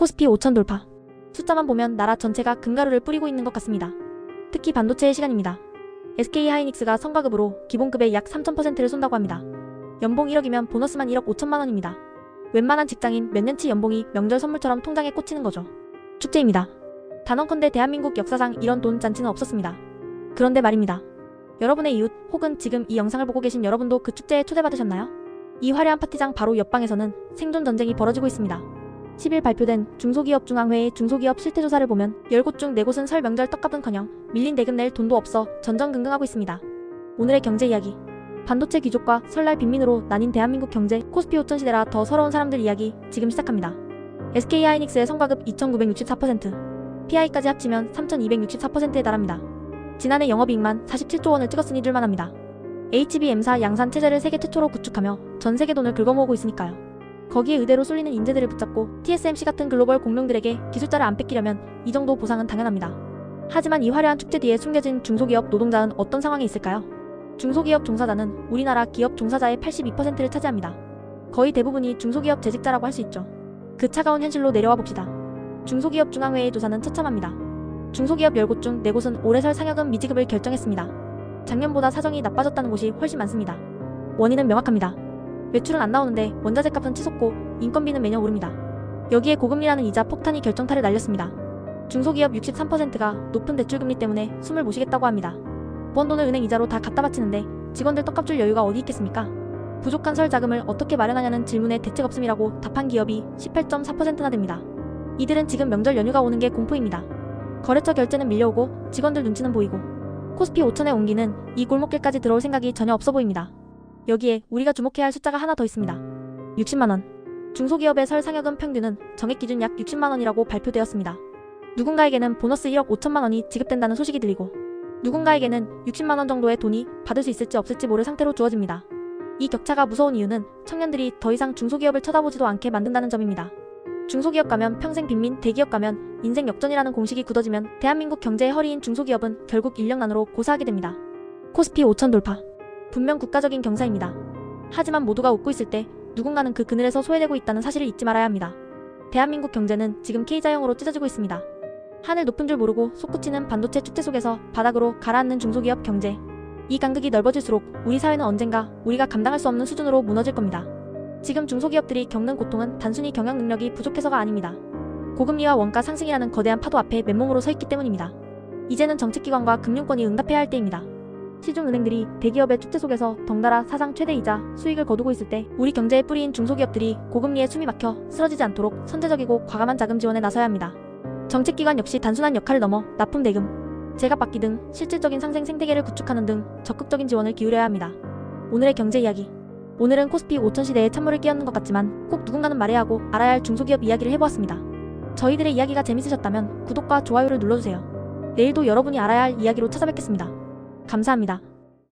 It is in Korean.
코스피 5천 돌파. 숫자만 보면 나라 전체가 금가루를 뿌리고 있는 것 같습니다. 특히 반도체의 시간입니다. SK하이닉스가 성과급으로 기본급의 약 3000%를 쏜다고 합니다. 연봉 1억이면 보너스만 1억 5천만 원입니다. 웬만한 직장인 몇 년치 연봉이 명절 선물처럼 통장에 꽂히는 거죠. 축제입니다. 단언컨대 대한민국 역사상 이런 돈 잔치는 없었습니다. 그런데 말입니다. 여러분의 이웃 혹은 지금 이 영상을 보고 계신 여러분도 그 축제에 초대받으셨나요? 이 화려한 파티장 바로 옆방에서는 생존 전쟁이 벌어지고 있습니다. 10일 발표된 중소기업중앙회의 중소기업 실태조사를 보면 10곳 중 4곳은 설 명절 떡값은커녕 밀린 대금 낼 돈도 없어 전전긍긍하고 있습니다. 오늘의 경제 이야기. 반도체 귀족과 설날 빈민으로 나뉜 대한민국 경제, 코스피 5천 시대라 더 서러운 사람들 이야기 지금 시작합니다. SK하이닉스의 성과급 2964%, PI까지 합치면 3264%에 달합니다. 지난해 영업이익만 47조 원을 찍었으니 줄만합니다. HBM사 양산 체제를 세계 최초로 구축하며 전 세계 돈을 긁어모으고 있으니까요. 거기에 의대로 쏠리는 인재들을 붙잡고 TSMC 같은 글로벌 공룡들에게 기술자를 안 뺏기려면 이 정도 보상은 당연합니다. 하지만 이 화려한 축제 뒤에 숨겨진 중소기업 노동자는 어떤 상황에 있을까요? 중소기업 종사자는 우리나라 기업 종사자의 82%를 차지합니다. 거의 대부분이 중소기업 재직자라고 할 수 있죠. 그 차가운 현실로 내려와 봅시다. 중소기업 중앙회의 조사는 처참합니다. 중소기업 10곳 중 4곳은 올해 설 상여금 미지급을 결정했습니다. 작년보다 사정이 나빠졌다는 곳이 훨씬 많습니다. 원인은 명확합니다. 매출은 안 나오는데 원자재 값은 치솟고 인건비는 매년 오릅니다. 여기에 고금리라는 이자 폭탄이 결정타를 날렸습니다. 중소기업 63%가 높은 대출금리 때문에 숨을 못 쉬겠다고 합니다. 번 돈을 은행 이자로 다 갖다 바치는데 직원들 떡값 줄 여유가 어디 있겠습니까? 부족한 설 자금을 어떻게 마련하냐는 질문에 대책 없음이라고 답한 기업이 18.4%나 됩니다. 이들은 지금 명절 연휴가 오는 게 공포입니다. 거래처 결제는 밀려오고 직원들 눈치는 보이고 코스피 5천에 옮기는 이 골목길까지 들어올 생각이 전혀 없어 보입니다. 여기에 우리가 주목해야 할 숫자가 하나 더 있습니다. 60만원. 중소기업의 설 상여금 평균은 정액 기준 약 60만원이라고 발표되었습니다. 누군가에게는 보너스 1억 5천만 원이 지급된다는 소식이 들리고 누군가에게는 60만원 정도의 돈이 받을 수 있을지 없을지 모를 상태로 주어집니다. 이 격차가 무서운 이유는 청년들이 더 이상 중소기업을 쳐다보지도 않게 만든다는 점입니다. 중소기업 가면 평생 빈민, 대기업 가면 인생 역전이라는 공식이 굳어지면 대한민국 경제의 허리인 중소기업은 결국 인력난으로 고사하게 됩니다. 코스피 5천 돌파. 분명 국가적인 경사입니다. 하지만 모두가 웃고 있을 때 누군가는 그 그늘에서 소외되고 있다는 사실을 잊지 말아야 합니다. 대한민국 경제는 지금 K자형으로 찢어지고 있습니다. 하늘 높은 줄 모르고 솟구치는 반도체 축제 속에서 바닥으로 가라앉는 중소기업 경제. 이 간극이 넓어질수록 우리 사회는 언젠가 우리가 감당할 수 없는 수준으로 무너질 겁니다. 지금 중소기업들이 겪는 고통은 단순히 경영 능력이 부족해서가 아닙니다. 고금리와 원가 상승이라는 거대한 파도 앞에 맨몸으로 서 있기 때문입니다. 이제는 정책기관과 금융권이 응답해야 할 때입니다. 시중은행들이 대기업의 축제 속에서 덩달아 사상 최대이자 수익을 거두고 있을 때 우리 경제의 뿌리인 중소기업들이 고금리에 숨이 막혀 쓰러지지 않도록 선제적이고 과감한 자금 지원에 나서야 합니다. 정책기관 역시 단순한 역할을 넘어 납품 대금, 제값받기 등 실질적인 상생 생태계를 구축하는 등 적극적인 지원을 기울여야 합니다. 오늘의 경제 이야기. 오늘은 코스피 5천 시대에 찬물을 끼얹는 것 같지만 꼭 누군가는 말해야 하고 알아야 할 중소기업 이야기를 해보았습니다. 저희들의 이야기가 재밌으셨다면 구독과 좋아요를 눌러주세요. 내일도 여러분이 알아야 할 이야기로 찾아뵙겠습니다. 감사합니다.